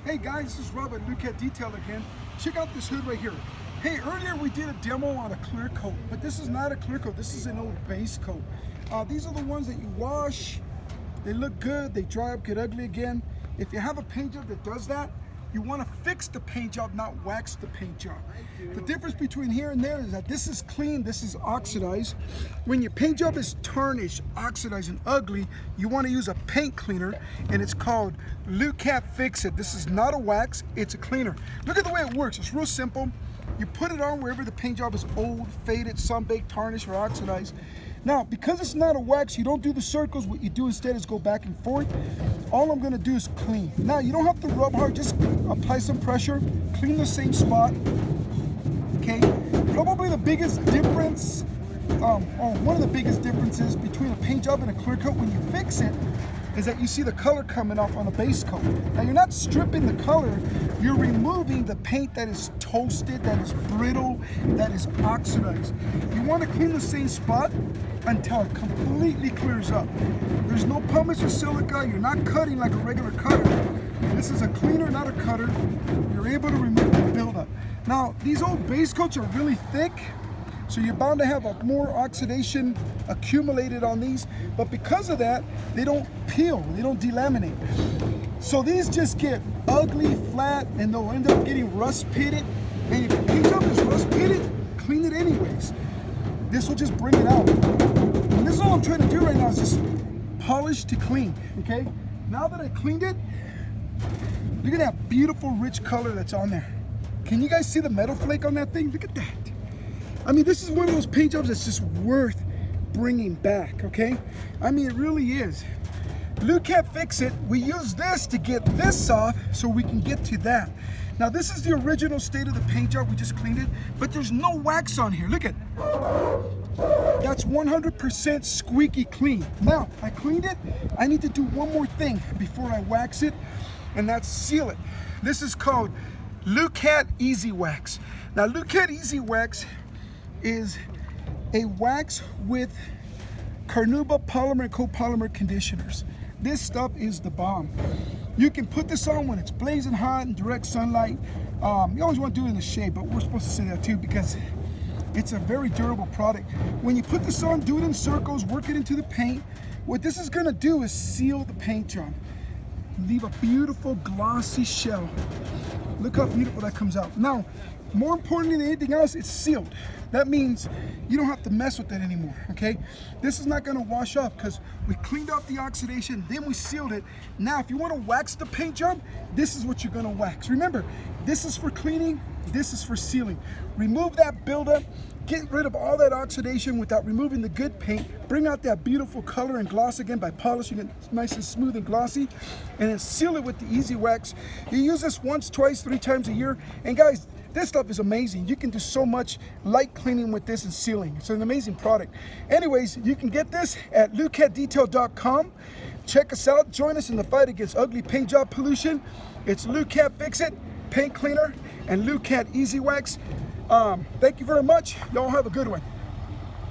Hey guys, this is Rob at Lukat Detail again. Check out this hood right here. Hey, earlier we did a demo on a clear coat, but this is not a clear coat. This is an old base coat. These are the ones that you wash. They look good, they dry up, get ugly again. If you have a paint job that does that, you want to fix the paint job, not wax the paint job. The difference between here and there is that this is clean, this is oxidized. When your paint job is tarnished, oxidized, and ugly, you want to use a paint cleaner, and it's called Lukat Fix It. This is not a wax, it's a cleaner. Look at the way it works. It's real simple. You put it on wherever the paint job is old, faded, sunbaked, tarnished, or oxidized. Now, because it's not a wax, you don't do the circles. What you do instead is go back and forth. All I'm gonna do is clean. Now, you don't have to rub hard, just apply some pressure, clean the same spot, okay? Probably the biggest difference, or one of the biggest differences between a paint job and a clear coat when you fix it is that you see the color coming off on a base coat. Now, you're not stripping the color, you're removing the paint that is toasted, that is brittle, that is oxidized. You want to clean the same spot until it completely clears up. There's no pumice or silica, you're not cutting like a regular cutter. This is a cleaner, not a cutter. You're able to remove the buildup. Now, these old base coats are really thick, so you're bound to have more oxidation accumulated on these, but because of that, they don't peel, they don't delaminate. So these just get ugly, flat, and they'll end up getting rust pitted. And if your paint job is rust pitted, clean it anyways. This will just bring it out. And this is all I'm trying to do right now is just polish to clean, okay? Now that I cleaned it, look at that beautiful rich color that's on there. Can you guys see the metal flake on that thing? Look at that. I mean, this is one of those paint jobs that's just worth bringing back, okay? I mean, it really is. Lukat Fix It, we use this to get this off so we can get to that. Now, this is the original state of the paint job. We just cleaned it, but there's no wax on here. Look at, that's 100% squeaky clean. Now, I cleaned it. I need to do one more thing before I wax it, and that's seal it. This is called Lukat Easy Wax. Now, Lukat Easy Wax is a wax with carnauba polymer and copolymer conditioners. This stuff is the bomb. You can put this on when it's blazing hot in direct sunlight. You always want to do it in the shade, but we're supposed to say that too because it's a very durable product. When you put this on, do it in circles, work it into the paint. What this is gonna do is seal the paint job. Leave a beautiful glossy shell. Look how beautiful that comes out. Now, more importantly than anything else, it's sealed. That means you don't have to mess with it anymore, okay? This is not gonna wash off because we cleaned off the oxidation, then we sealed it. Now, if you wanna wax the paint job, this is what you're gonna wax. Remember, this is for cleaning, this is for sealing. Remove that buildup, get rid of all that oxidation without removing the good paint, bring out that beautiful color and gloss again by polishing it nice and smooth and glossy, and then seal it with the Easy Wax. You use this once, twice, 3 times a year, and guys, this stuff is amazing. You can do so much light cleaning with this and sealing. It's an amazing product. Anyways, you can get this at lukatdetail.com. Check us out. Join us in the fight against ugly paint job pollution. It's Lukat Fix It, Paint Cleaner, and Lukat Easy Wax. Thank you very much. Y'all have a good one.